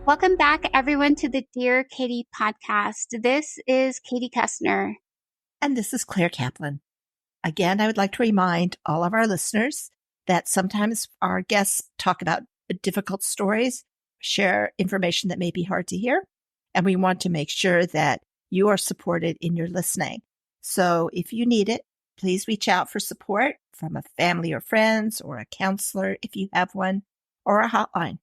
Welcome back, everyone, to the Dear Katie podcast. This is Katie Koestner. And this is Claire Kaplan. Again, I would like to remind all of our listeners that sometimes our guests talk about difficult stories, share information that may be hard to hear, and we want to make sure that you are supported in your listening. So if you need it, please reach out for support from a family or friends or a counselor if you have one, or a hotline.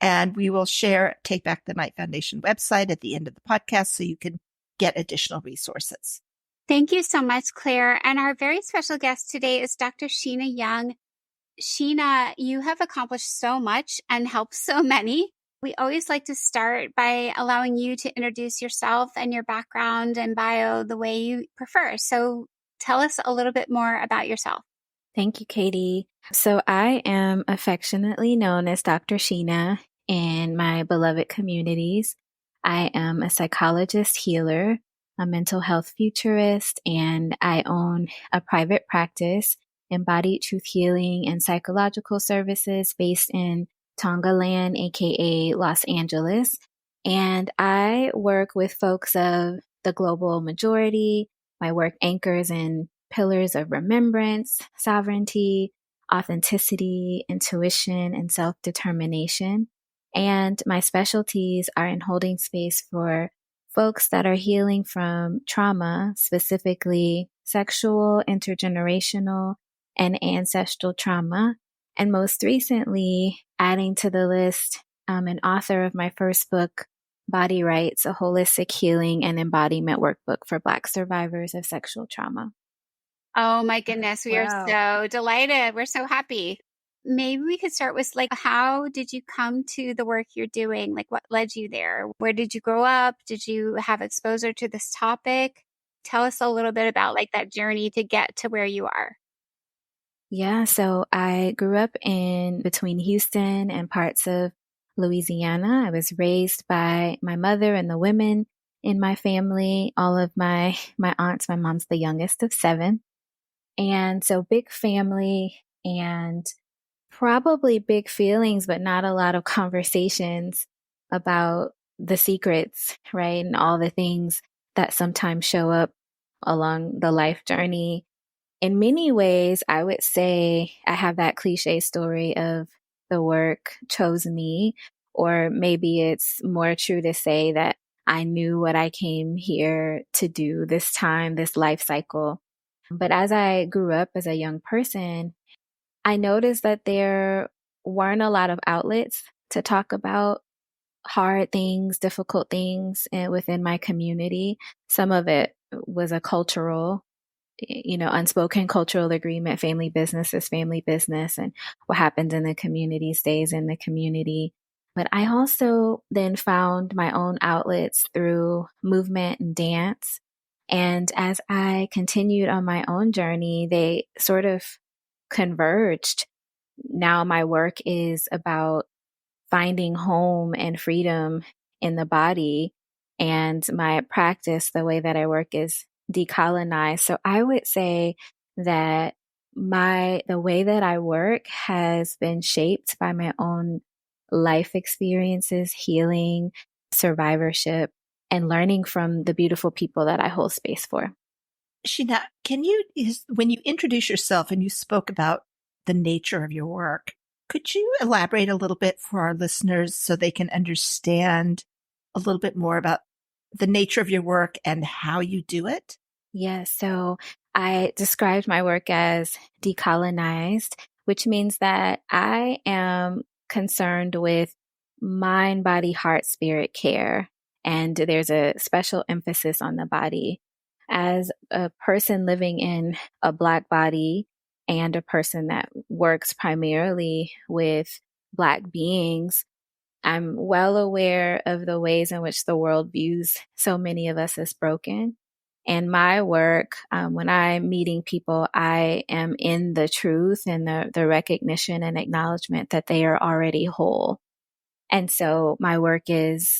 And we will share Take Back the Night Foundation website at the end of the podcast so you can get additional resources. Thank you so much, Claire. And our very special guest today is Dr. Shena Young. Shena, you have accomplished so much and helped so many. We always like to start by allowing you to introduce yourself and your background and bio the way you prefer. So tell us a little bit more about yourself. Thank you, Katie. So I am affectionately known as Dr. Shena in my beloved communities. I am a psychologist healer, a mental health futurist, and I own a private practice, Embodied Truth Healing and Psychological Services, based in Tongaland, aka Los Angeles. And I work with folks of the global majority. My work anchors in pillars of remembrance, sovereignty, authenticity, intuition, and self-determination. And my specialties are in holding space for folks that are healing from trauma, specifically sexual, intergenerational, and ancestral trauma. And most recently, adding to the list, an author of my first book, Body Rights, a holistic healing and embodiment workbook for Black survivors of sexual trauma. Oh my goodness. We are so delighted. We're so happy. Maybe we could start with how did you come to the work you're doing? What led you there? Where did you grow up? Did you have exposure to this topic? Tell us a little bit about that journey to get to where you are. Yeah, so I grew up in between Houston and parts of Louisiana. I was raised by my mother and the women in my family, all of my aunts. My mom's the youngest of 7. And so big family and probably big feelings, but not a lot of conversations about the secrets, right? And all the things that sometimes show up along the life journey. In many ways, I would say I have that cliche story of the work chose me, or maybe it's more true to say that I knew what I came here to do this time, this life cycle. But as I grew up as a young person, I noticed that there weren't a lot of outlets to talk about hard things, difficult things within my community. Some of it was a cultural, unspoken cultural agreement. Family business is family business, and what happens in the community stays in the community. But I also then found my own outlets through movement and dance. And as I continued on my own journey, they sort of converged. Now my work is about finding home and freedom in the body. And my practice, the way that I work, is decolonized. So I would say that the way that I work has been shaped by my own life experiences, healing, survivorship, and learning from the beautiful people that I hold space for. Shena, when you introduce yourself and you spoke about the nature of your work, could you elaborate a little bit for our listeners so they can understand a little bit more about the nature of your work and how you do it? Yes. So I described my work as decolonized, which means that I am concerned with mind, body, heart, spirit care. And there's a special emphasis on the body. As a person living in a Black body and a person that works primarily with Black beings, I'm well aware of the ways in which the world views so many of us as broken. And my work, when I'm meeting people, I am in the truth and the recognition and acknowledgement that they are already whole. And so my work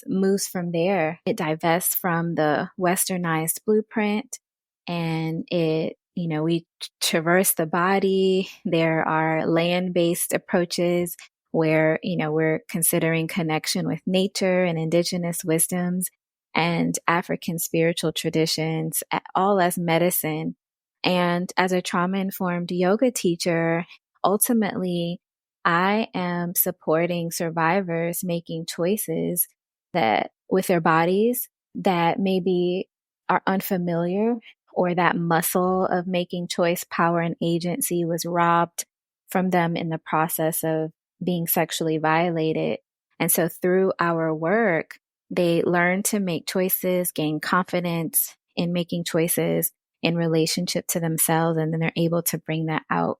moves from there. It divests from the westernized blueprint, and we traverse the body. There are land-based approaches where, we're considering connection with nature and indigenous wisdoms and African spiritual traditions, all as medicine. And as a trauma-informed yoga teacher, ultimately, I am supporting survivors making choices that with their bodies that maybe are unfamiliar, or that muscle of making choice, power, and agency was robbed from them in the process of being sexually violated. And so through our work, they learn to make choices, gain confidence in making choices in relationship to themselves, and then they're able to bring that out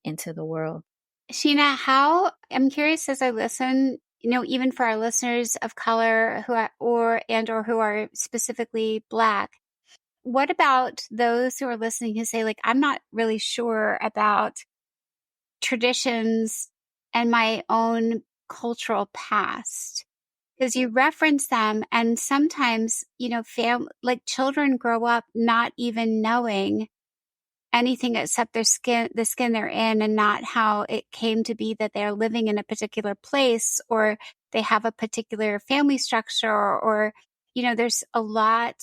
into the world. Shena, I'm curious as I listen, even for our listeners of color who are specifically Black, what about those who are listening who say, like, I'm not really sure about traditions and my own cultural past? Because you reference them, and sometimes, children grow up not even knowing anything except the skin they're in, and not how it came to be that they're living in a particular place, or they have a particular family structure, or there's a lot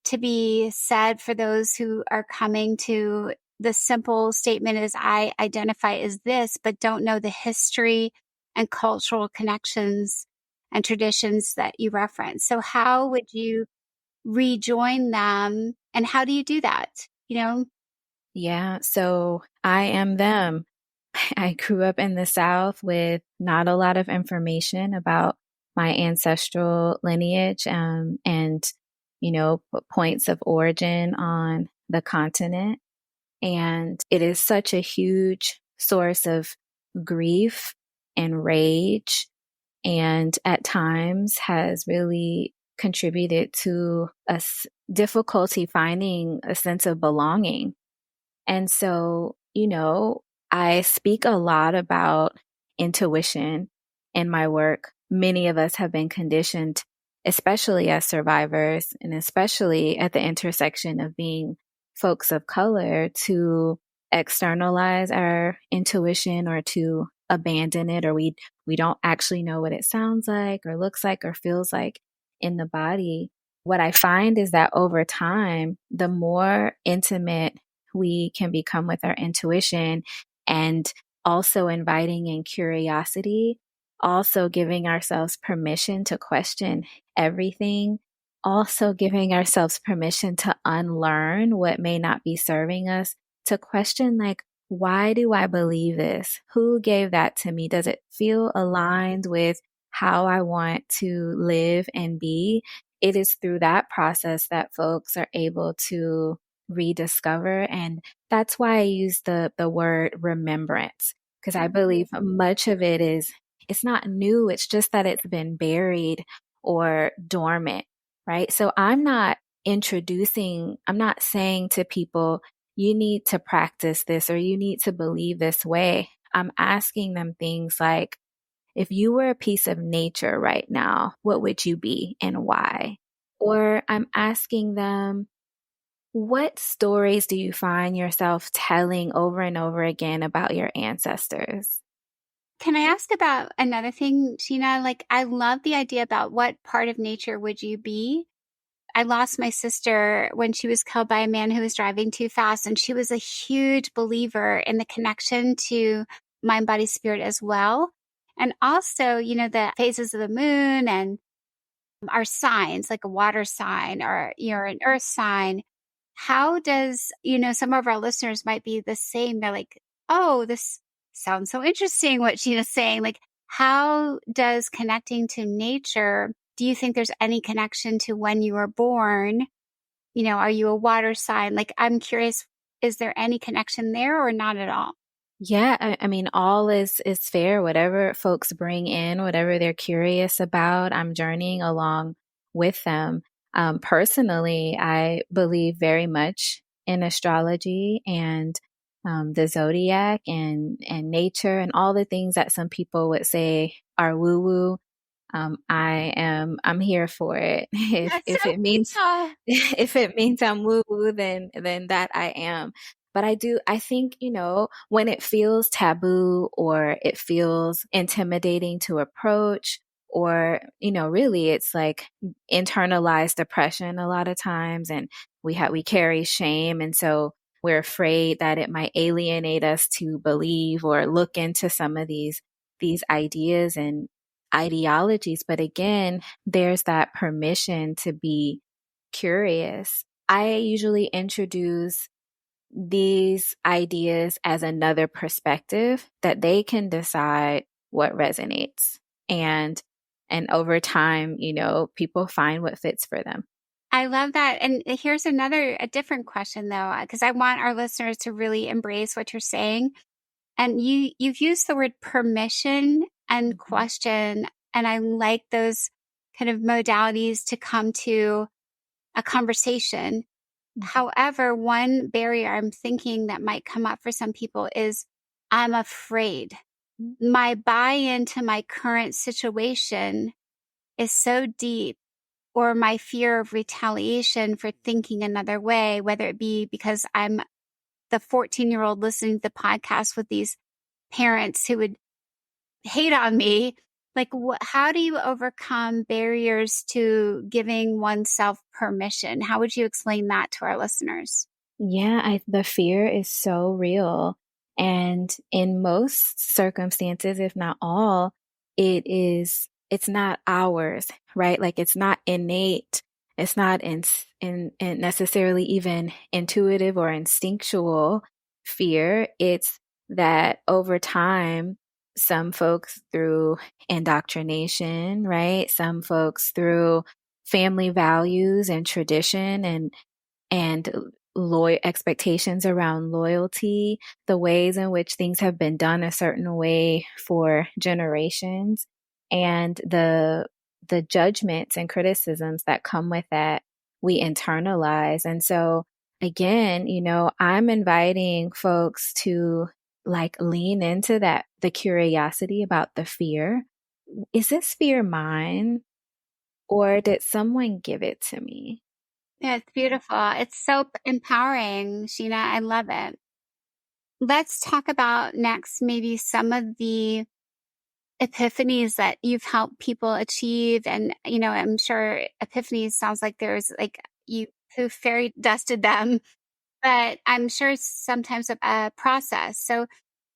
to be said for those who are coming to the simple statement is, I identify as this, but don't know the history and cultural connections and traditions that you reference. So how would you rejoin them, and how do you do that? Yeah, so I am them. I grew up in the South with not a lot of information about my ancestral lineage, and, points of origin on the continent. And it is such a huge source of grief and rage, and at times has really contributed to difficulty finding a sense of belonging. And so, I speak a lot about intuition in my work. Many of us have been conditioned, especially as survivors, and especially at the intersection of being folks of color, to externalize our intuition or to abandon it, or we don't actually know what it sounds like or looks like or feels like in the body. What I find is that over time, the more intimate we can become with our intuition, and also inviting in curiosity, also giving ourselves permission to question everything, also giving ourselves permission to unlearn what may not be serving us, to question, like, why do I believe this? Who gave that to me? Does it feel aligned with how I want to live and be? It is through that process that folks are able to rediscover. And that's why I use the word remembrance, because I believe much of it it's not new. It's just that it's been buried or dormant, right? So I'm not saying to people, you need to practice this or you need to believe this way. I'm asking them things like, if you were a piece of nature right now, what would you be and why? Or I'm asking them, what stories do you find yourself telling over and over again about your ancestors? Can I ask about another thing, Shena? Like, I love the idea about what part of nature would you be? I lost my sister when she was killed by a man who was driving too fast, and she was a huge believer in the connection to mind, body, spirit as well. And also, the phases of the moon and our signs, like a water sign or an earth sign. How does, some of our listeners might be the same. They're like, oh, this sounds so interesting what Sheena's saying. Like, how does connecting to nature, do you think there's any connection to when you were born? Are you a water sign? Like, I'm curious, is there any connection there or not at all? Yeah, I mean, all is fair. Whatever folks bring in, whatever they're curious about, I'm journeying along with them. Personally, I believe very much in astrology and the zodiac and nature and all the things that some people would say are woo woo. I'm here for it. If That's if so it means cool. if it means I'm woo woo, then that I am. But I think, when it feels taboo or it feels intimidating to approach, or, really it's like internalized depression a lot of times, and we carry shame. And so we're afraid that it might alienate us to believe or look into some of these ideas and ideologies. But again, there's that permission to be curious. I usually introduce these ideas as another perspective that they can decide what resonates. And over time, people find what fits for them. I love that. And here's a different question though, because I want our listeners to really embrace what you're saying. And you've used the word permission and question. And I like those kind of modalities to come to a conversation. However, one barrier I'm thinking that might come up for some people is I'm afraid. My buy-in to my current situation is so deep, or my fear of retaliation for thinking another way, whether it be because I'm the 14-year-old listening to the podcast with these parents who would hate on me. Like, how do you overcome barriers to giving oneself permission? How would you explain that to our listeners? Yeah, the fear is so real. And in most circumstances, if not all, it's not ours, right? Like it's not innate. It's not in necessarily even intuitive or instinctual fear. It's that over time, some folks through indoctrination, right? Some folks through family values and tradition and expectations around loyalty, the ways in which things have been done a certain way for generations, and the judgments and criticisms that come with that, we internalize. And so again, I'm inviting folks to like lean into that, the curiosity about the fear. Is this fear mine, or did someone give it to me? Yeah, it's beautiful. It's so empowering, Shena. I love it. Let's talk about next maybe some of the epiphanies that you've helped people achieve. And, I'm sure epiphanies sounds like there's like you who fairy dusted them, but I'm sure it's sometimes a process. So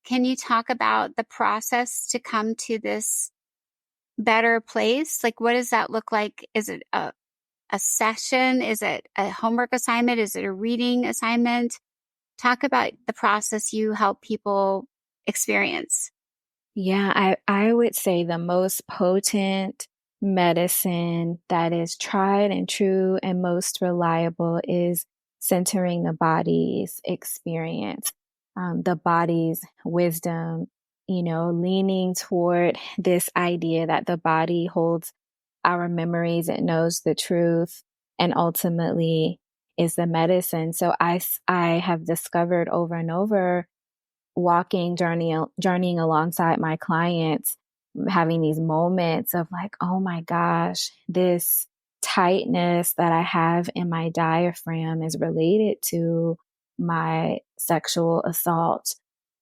can you talk about the process to come to this better place? Like, what does that look like? Is it a session? Is it a homework assignment? Is it a reading assignment? Talk about the process you help people experience. Yeah, I would say the most potent medicine that is tried and true and most reliable is centering the body's experience, the body's wisdom, leaning toward this idea that the body holds our memories, it knows the truth, and ultimately is the medicine. So I have discovered over and over, journeying alongside my clients, having these moments of like, oh my gosh, this tightness that I have in my diaphragm is related to my sexual assault.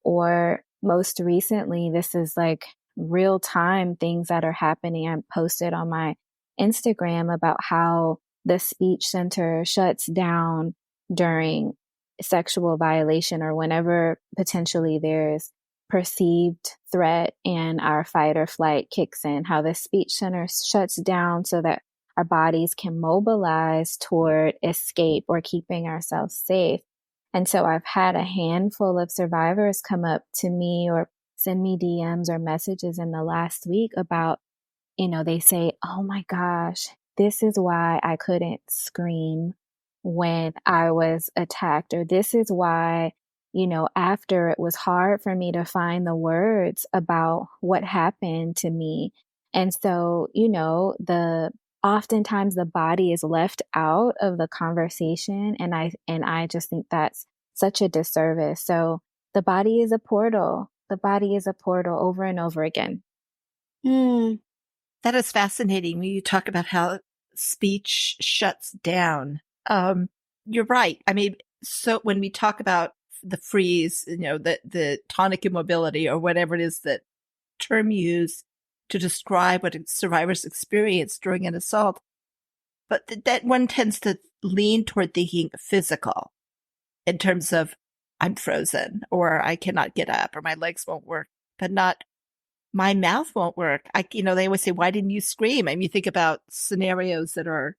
Or most recently, this is like real time things that are happening. I posted on my Instagram about how the speech center shuts down during sexual violation, or whenever potentially there's perceived threat and our fight or flight kicks in, how the speech center shuts down so that our bodies can mobilize toward escape or keeping ourselves safe. And so I've had a handful of survivors come up to me or send me DMs or messages in the last week about, they say, oh my gosh, this is why I couldn't scream when I was attacked, or this is why, after it was hard for me to find the words about what happened to me. And so, oftentimes the body is left out of the conversation. And I just think that's such a disservice. So the body is a portal. The body is a portal over and over again. That is fascinating when you talk about how speech shuts down. You're right. I mean, so when we talk about the freeze, the tonic immobility or whatever it is that term used to describe what survivors experience during an assault. But that one tends to lean toward thinking physical in terms of I'm frozen or I cannot get up or my legs won't work, but not my mouth won't work. They always say, why didn't you scream? I mean, you think about scenarios that are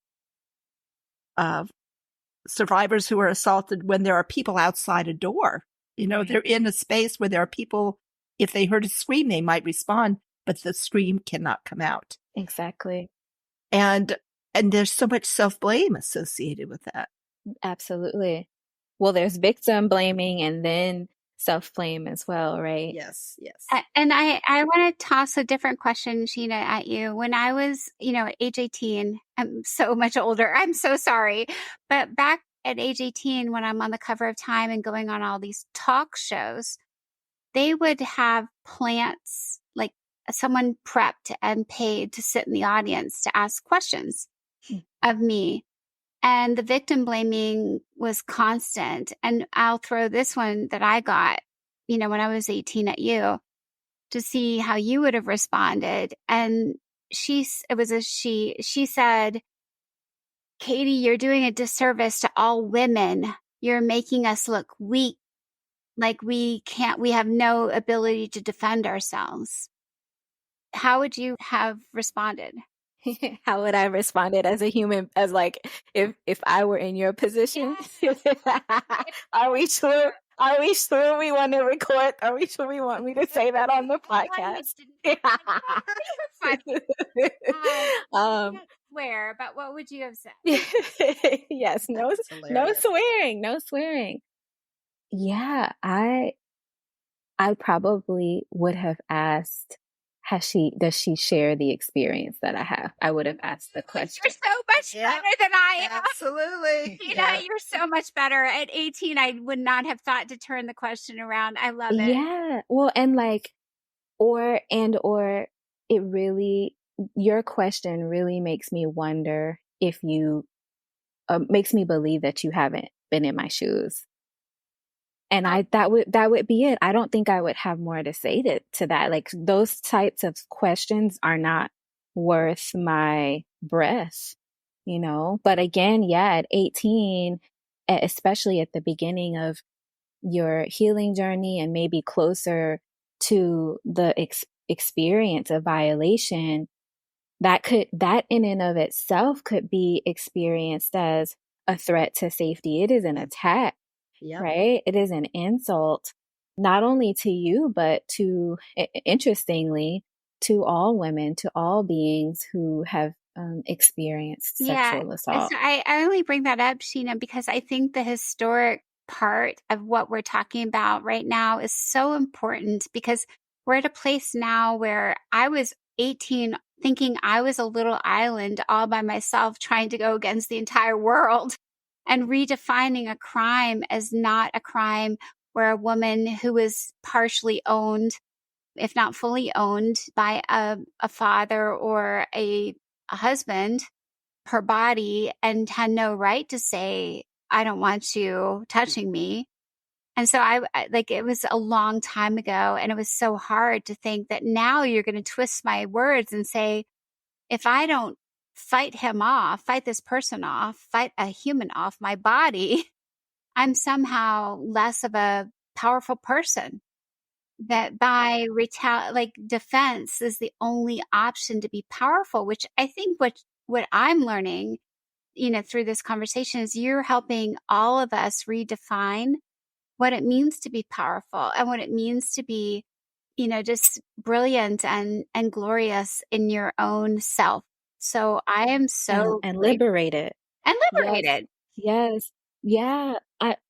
survivors who are assaulted when there are people outside a door. They're in a space where there are people. If they heard a scream, they might respond, but the scream cannot come out. Exactly. And there's so much self-blame associated with that. Absolutely. Well, there's victim blaming and then self-blame as well, right? Yes. And I want to toss a different question, Shena, at you. When I was, at age 18, I'm so much older. I'm so sorry. But back at age 18, when I'm on the cover of Time and going on all these talk shows, they would have plants, like someone prepped and paid to sit in the audience to ask questions of me. And the victim blaming was constant. And I'll throw this one that I got, when I was 18 at you to see how you would have responded. And she said, Katie, you're doing a disservice to all women. You're making us look weak. Like we have no ability to defend ourselves. How would you have responded? How would I have responded as a human, as like, if I were in your position? Yes. Are we sure we want to record? Are we sure we want me to say that on the podcast? Swear, but what would you have said? Yes, no swearing. Yeah, I probably would have asked, does she share the experience that I have? I would have asked the question. You're so much better than I am. Absolutely. You're so much better. At 18, I would not have thought to turn the question around. I love it. Yeah. Well, and like, or it really, your question really makes me wonder if you, makes me believe that you haven't been in my shoes. And that would be it. I don't think I would have more to say to that. Like those types of questions are not worth my breath, But again, yeah, at 18, especially at the beginning of your healing journey and maybe closer to the experience of violation, that in and of itself could be experienced as a threat to safety. It is an attack. Yep. Right? It is an insult, not only to you, but interestingly, to all women, to all beings who have experienced sexual assault. So I only bring that up, Shena, because I think the historic part of what we're talking about right now is so important, because we're at a place now where I was 18 thinking I was a little island all by myself trying to go against the entire world. And redefining a crime as not a crime where a woman who was partially owned, if not fully owned, by a father or a husband, her body, and had no right to say, I don't want you touching me. And so it was a long time ago, and it was so hard to think that now you're going to twist my words and say, if I don't fight this person off, fight a human off my body, I'm somehow less of a powerful person. That by defense is the only option to be powerful, which I think what I'm learning, through this conversation is you're helping all of us redefine what it means to be powerful and what it means to be, just brilliant and glorious in your own self. So I am so and liberated. And liberated. Yes. Yeah.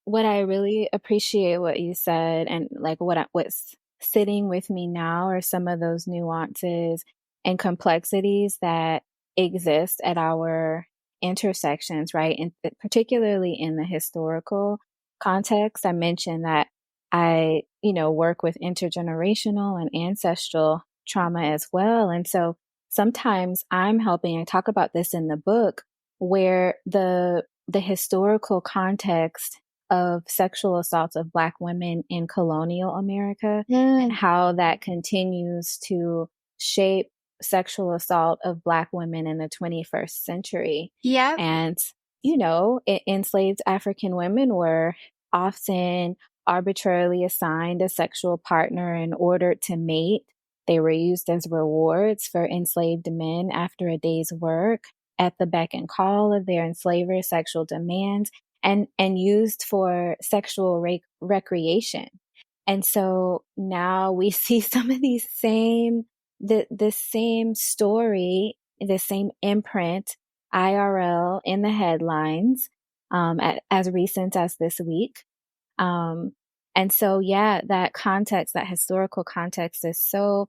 What I really appreciate what you said, and like what's sitting with me now are some of those nuances and complexities that exist at our intersections, right? And particularly in the historical context. I mentioned that I, work with intergenerational and ancestral trauma as well. And so sometimes I'm helping, I talk about this in the book, where the historical context of sexual assaults of Black women in colonial America and how that continues to shape sexual assault of Black women in the 21st century. Yep. And, enslaved African women were often arbitrarily assigned a sexual partner and ordered to mate. They were used as rewards for enslaved men after a day's work at the beck and call of their enslavers' sexual demands and used for sexual recreation. And so now we see some of these the same story, the same imprint, IRL in the headlines, as recent as this week. And so, that context, that historical context is so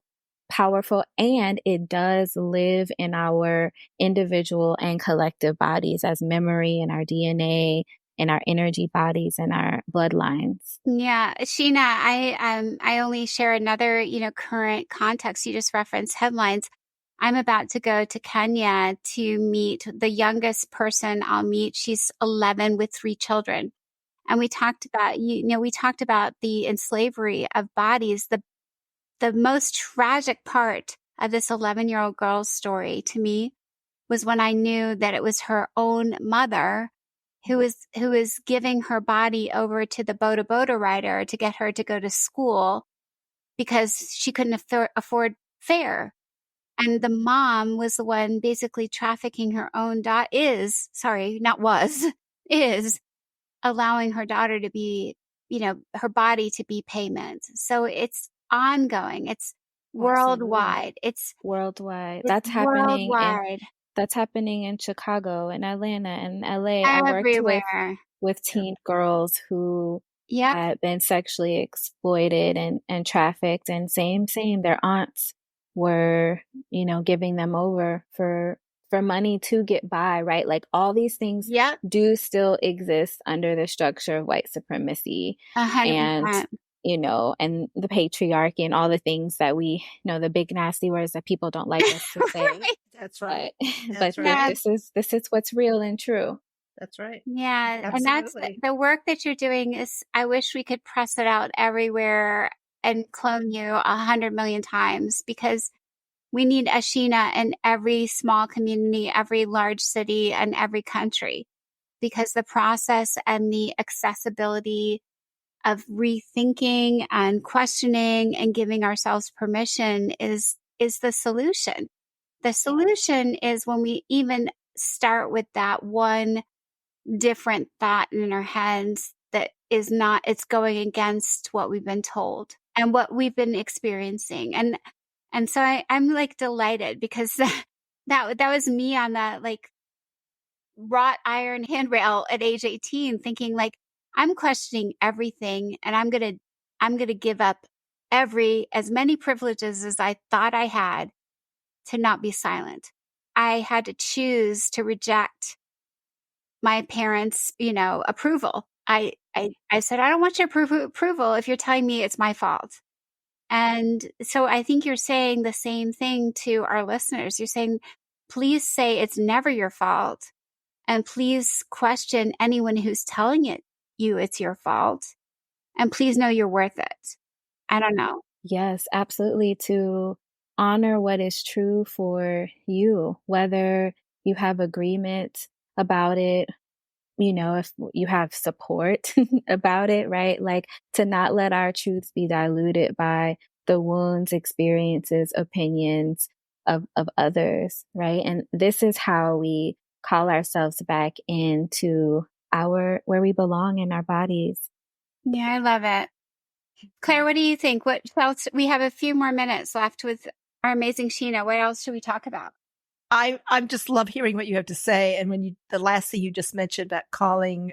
powerful, and it does live in our individual and collective bodies as memory in our DNA, in our energy bodies, and our bloodlines. Yeah, Shena, I only share another, current context. You just referenced headlines. I'm about to go to Kenya to meet the youngest person I'll meet. She's 11 with 3 children. And we talked about, we talked about the enslavery of bodies. The most tragic part of this 11-year-old girl's story to me was when I knew that it was her own mother who was giving her body over to the boda rider to get her to go to school because she couldn't afford fare. And the mom was the one basically trafficking her own daughter, is allowing her daughter to be, her body to be payment. So it's ongoing. It's worldwide. It's worldwide. That's worldwide. That's happening in Chicago and Atlanta and LA. Everywhere. I worked with teen girls who had been sexually exploited and trafficked, and same, their aunts were, giving them over for money to get by, right? Like all these things do still exist under the structure of white supremacy 100%. And the patriarchy and all the things that we the big nasty words that people don't like us to say. Right. That's right. But this is what's real and true. That's right. Yeah. Absolutely. And that's the work that you're doing is, I wish we could press it out everywhere and clone you 100 million times, because we need a Shena in every small community, every large city, and every country, because the process and the accessibility of rethinking and questioning and giving ourselves permission is the solution. The solution is when we even start with that one different thought in our heads that is not, it's going against what we've been told and what we've been experiencing. And so I'm like delighted, because that was me on that like wrought iron handrail at age 18, thinking like, I'm questioning everything, and I'm going to give up as many privileges as I thought I had to not be silent. I had to choose to reject my parents', approval. I said, I don't want your approval if you're telling me it's my fault. And so I think you're saying the same thing to our listeners. You're saying, please say it's never your fault. And please question anyone who's telling you it's your fault. And please know you're worth it. I don't know. Yes, absolutely. To honor what is true for you, whether you have agreement about it, if you have support about it, right? Like to not let our truths be diluted by the wounds, experiences, opinions of others, right? And this is how we call ourselves back into where we belong in our bodies. Yeah, I love it. Claire, what do you think? What else? We have a few more minutes left with our amazing Shena. What else should we talk about? I'm just love hearing what you have to say. And the last thing you just mentioned about calling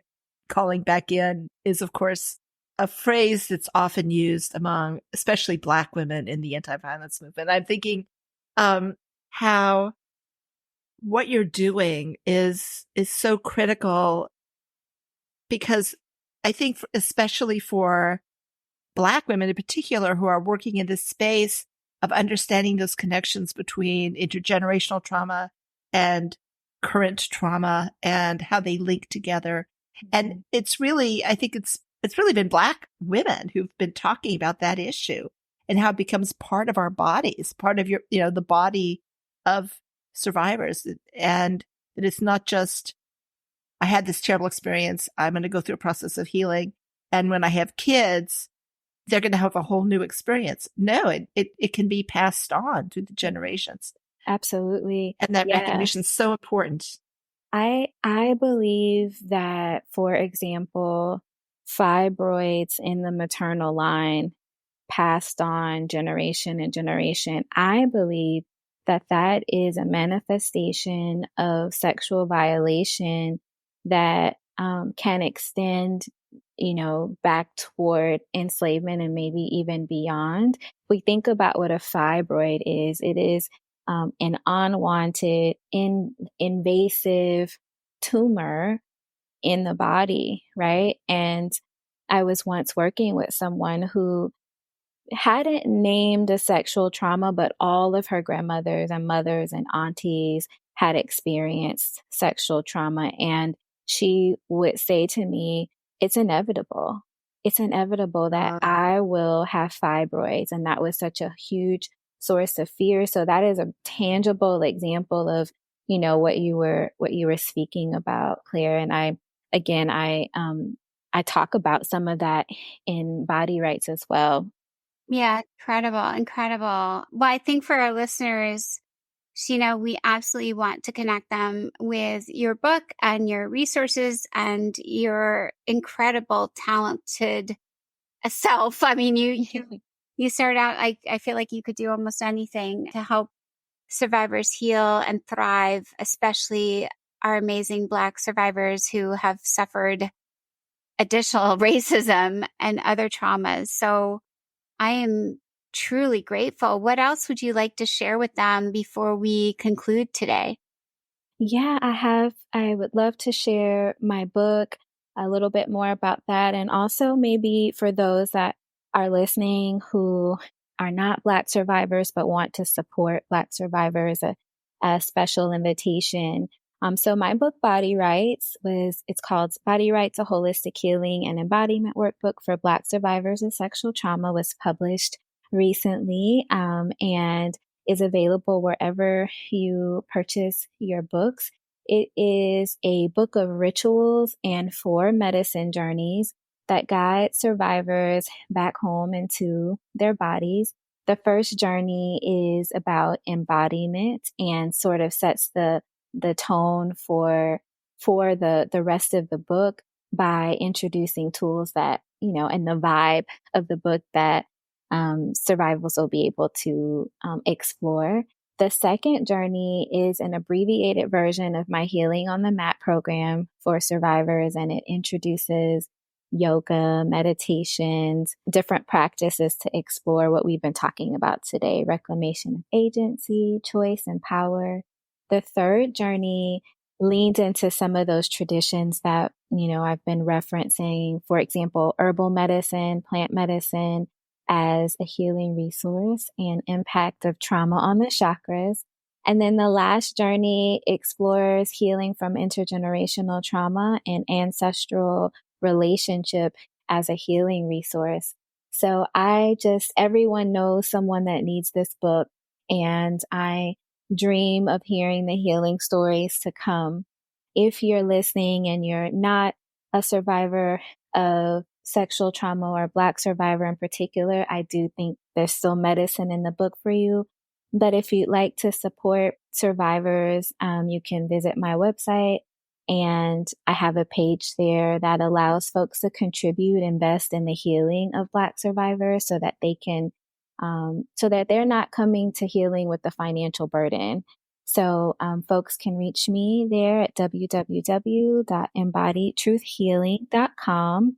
back in is, of course, a phrase that's often used among especially Black women in the anti-violence movement. I'm thinking how what you're doing is so critical, because I think especially for Black women in particular who are working in this space of understanding those connections between intergenerational trauma and current trauma and how they link together And it's really, I think it's really been Black women who've been talking about that issue and how it becomes part of our bodies, part of the body of survivors. And that it's not just, I had this terrible experience, I'm going to go through a process of healing. And when I have kids, they're going to have a whole new experience. No, it can be passed on through the generations. Absolutely. And that Yes. recognition is so important. I believe that, for example, fibroids in the maternal line passed on generation and generation. I believe that that is a manifestation of sexual violation that can extend, back toward enslavement and maybe even beyond. If we think about what a fibroid is, it is an unwanted, invasive tumor in the body, right? And I was once working with someone who hadn't named a sexual trauma, but all of her grandmothers and mothers and aunties had experienced sexual trauma. And she would say to me, it's inevitable. It's inevitable that I will have fibroids. And that was such a huge source of fear. So that is a tangible example of, what you were speaking about, Claire. And I talk about some of that in Body Rights as well. Yeah, incredible. Well, I think for our listeners, Shena, we absolutely want to connect them with your book and your resources and your incredible, talented self. I mean, you started out, I feel like you could do almost anything to help survivors heal and thrive, especially our amazing Black survivors who have suffered additional racism and other traumas. So I am truly grateful. What else would you like to share with them before we conclude today? Yeah, I would love to share my book, a little bit more about that. And also maybe for those that are listening who are not Black survivors, but want to support Black survivors, a special invitation. So my book, Body Rights, it's called Body Rights, A Holistic Healing and Embodiment Workbook for Black Survivors of Sexual Trauma, was published recently, and is available wherever you purchase your books. It is a book of rituals and 4 medicine journeys that guide survivors back home into their bodies. The first journey is about embodiment and sort of sets the tone for the rest of the book by introducing tools that, and the vibe of the book that survivors will be able to explore. The second journey is an abbreviated version of my Healing on the Mat program for survivors, and it introduces yoga, meditations, different practices to explore what we've been talking about today: reclamation of agency, choice, and power. The third journey leans into some of those traditions that, I've been referencing, for example, herbal medicine, plant medicine, as a healing resource and impact of trauma on the chakras. And then the last journey explores healing from intergenerational trauma and ancestral relationship as a healing resource. So everyone knows someone that needs this book, and I dream of hearing the healing stories to come. If you're listening and you're not a survivor of sexual trauma or Black survivor in particular, I do think there's still medicine in the book for you. But if you'd like to support survivors, you can visit my website, and I have a page there that allows folks to contribute, invest in the healing of Black survivors so that they can, so that they're not coming to healing with the financial burden. So folks can reach me there at www.embodiedtruthhealing.com.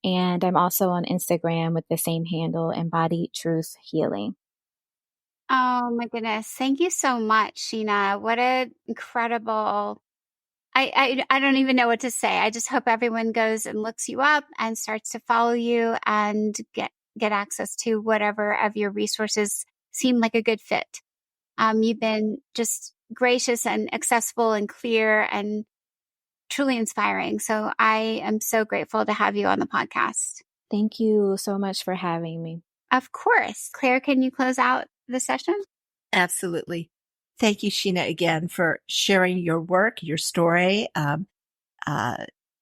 And I'm also on Instagram with the same handle, Embodied Truth Healing. Oh my goodness. Thank you so much, Shena. What an incredible, I don't even know what to say. I just hope everyone goes and looks you up and starts to follow you and get access to whatever of your resources seem like a good fit. You've been just gracious and accessible and clear, and truly inspiring. So I am so grateful to have you on the podcast. Thank you so much for having me. Of course. Claire, can you close out the session? Absolutely. Thank you, Shena, again for sharing your work, your story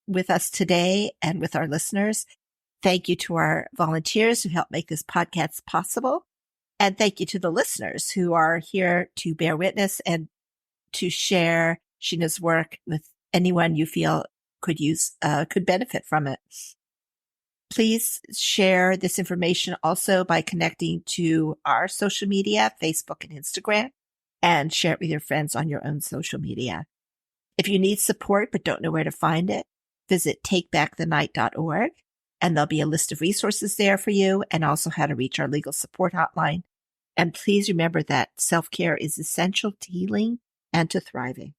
with us today and with our listeners. Thank you to our volunteers who help make this podcast possible. And thank you to the listeners who are here to bear witness and to share Shena's work with anyone you feel could benefit from it. Please share this information also by connecting to our social media, Facebook and Instagram, and share it with your friends on your own social media. If you need support but don't know where to find it, visit takebackthenight.org, and there'll be a list of resources there for you and also how to reach our legal support hotline. And please remember that self-care is essential to healing and to thriving.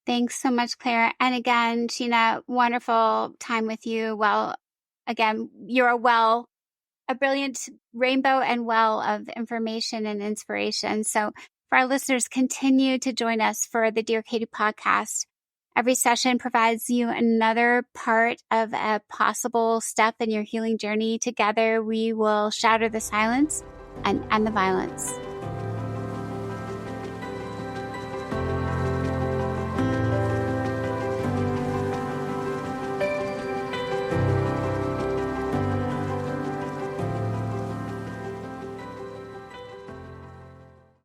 Thanks so much, Claire. And again, Shena, wonderful time with you. Well, again, you're a brilliant rainbow and well of information and inspiration. So for our listeners, continue to join us for the Dear Katie podcast. Every session provides you another part of a possible step in your healing journey. Together, we will shatter the silence and end the violence.